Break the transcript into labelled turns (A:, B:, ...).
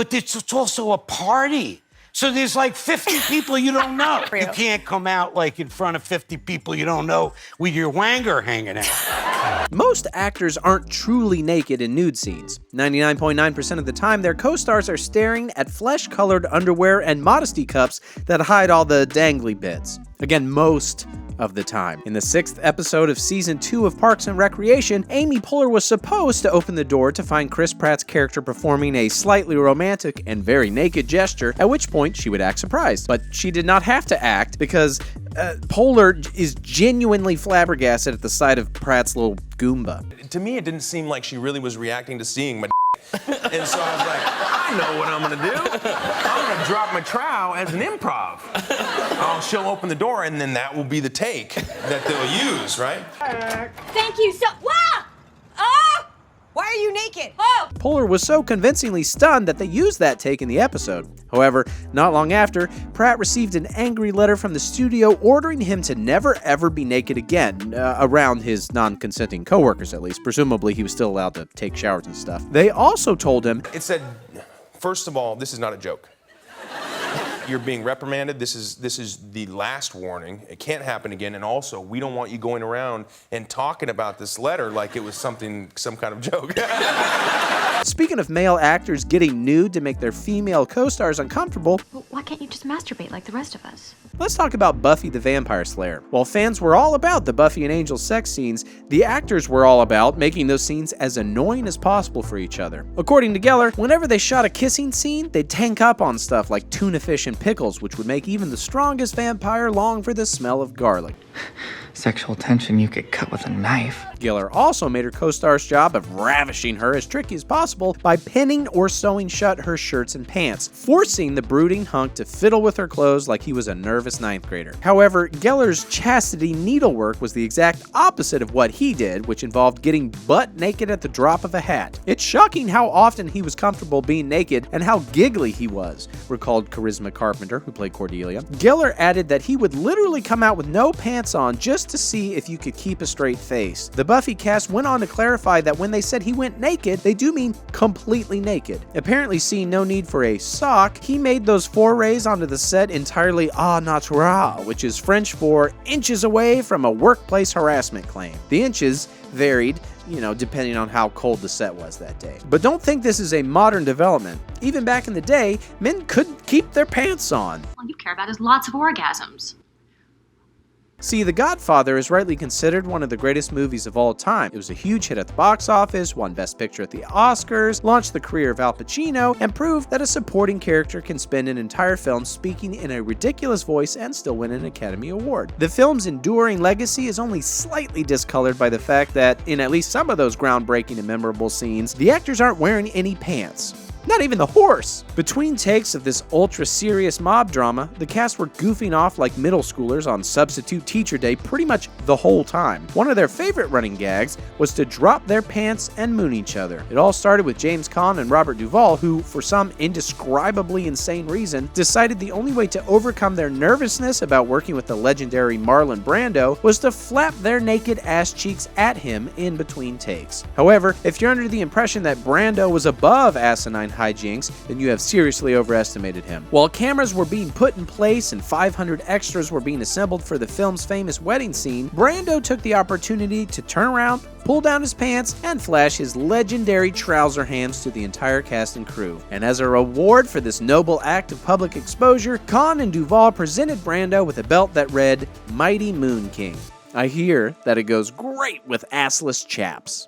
A: but it's also a party. So there's like 50 people you don't know. You can't come out like in front of 50 people you don't know with your wanger hanging out.
B: Most actors aren't truly naked in nude scenes. 99.9% of the time, their co-stars are staring at flesh-colored underwear and modesty cups that hide all the dangly bits. Again, most of the time. In the 6th episode of Season 2 of Parks and Recreation, Amy Poehler was supposed to open the door to find Chris Pratt's character performing a slightly romantic and very naked gesture, at which point she would act surprised. But she did not have to act because Poehler is genuinely flabbergasted at the sight of Pratt's little Goomba.
C: To me, it didn't seem like she really was reacting to seeing my and so I was like, I know what I'm gonna do. I'm gonna drop my trowel as an improv. She'll open the door and then that will be the take that they'll use, right?
D: Thank you so, wow! Oh! Why are you naked? Oh!
B: Poehler was so convincingly stunned that they used that take in the episode. However, not long after, Pratt received an angry letter from the studio ordering him to never ever be naked again, around his non-consenting coworkers at least. Presumably he was still allowed to take showers and stuff. They also told him,
C: it said, first of all, this is not a joke. You're being reprimanded. This is the last warning. It can't happen again. And also, we don't want you going around and talking about this letter like it was some kind of joke.
B: Speaking of male actors getting nude to make their female co-stars uncomfortable,
E: Well, why can't you just masturbate like the rest of us?
B: let's talk about Buffy the Vampire Slayer. While fans were all about the Buffy and Angel sex scenes, the actors were all about making those scenes as annoying as possible for each other. According to Geller, whenever they shot a kissing scene, they'd tank up on stuff like tuna fish and pickles, which would make even the strongest vampire long for the smell of garlic.
F: Sexual tension you could cut with a knife.
B: Geller also made her co-star's job of ravishing her as tricky as possible by pinning or sewing shut her shirts and pants, forcing the brooding hunk to fiddle with her clothes like he was a nervous 9th grader. However, Geller's chastity needlework was the exact opposite of what he did, which involved getting butt naked at the drop of a hat. It's shocking how often he was comfortable being naked and how giggly he was, recalled Charisma Carpenter, who played Cordelia. Geller added that he would literally come out with no pants on just to see if you could keep a straight face. The Buffy cast went on to clarify that when they said he went naked, they do mean completely naked. Apparently seeing no need for a sock, he made those forays onto the set entirely au naturel, which is French for inches away from a workplace harassment claim. The inches varied, depending on how cold the set was that day. But don't think this is a modern development. Even back in the day, men couldn't keep their pants on.
E: All you care about is lots of orgasms.
B: See, The Godfather is rightly considered one of the greatest movies of all time. It was a huge hit at the box office, won Best Picture at the Oscars, launched the career of Al Pacino, and proved that a supporting character can spend an entire film speaking in a ridiculous voice and still win an Academy Award. The film's enduring legacy is only slightly discolored by the fact that, in at least some of those groundbreaking and memorable scenes, the actors aren't wearing any pants. Not even the horse! Between takes of this ultra-serious mob drama, the cast were goofing off like middle schoolers on Substitute Teacher Day pretty much the whole time. One of their favorite running gags was to drop their pants and moon each other. It all started with James Caan and Robert Duvall, who, for some indescribably insane reason, decided the only way to overcome their nervousness about working with the legendary Marlon Brando was to flap their naked ass cheeks at him in between takes. However, if you're under the impression that Brando was above asinine hijinks, then you have seriously overestimated him. While cameras were being put in place and 500 extras were being assembled for the film's famous wedding scene, Brando took the opportunity to turn around, pull down his pants, and flash his legendary trouser hands to the entire cast and crew. And as a reward for this noble act of public exposure, Caan and Duvall presented Brando with a belt that read, Mighty Moon King. I hear that it goes great with assless chaps.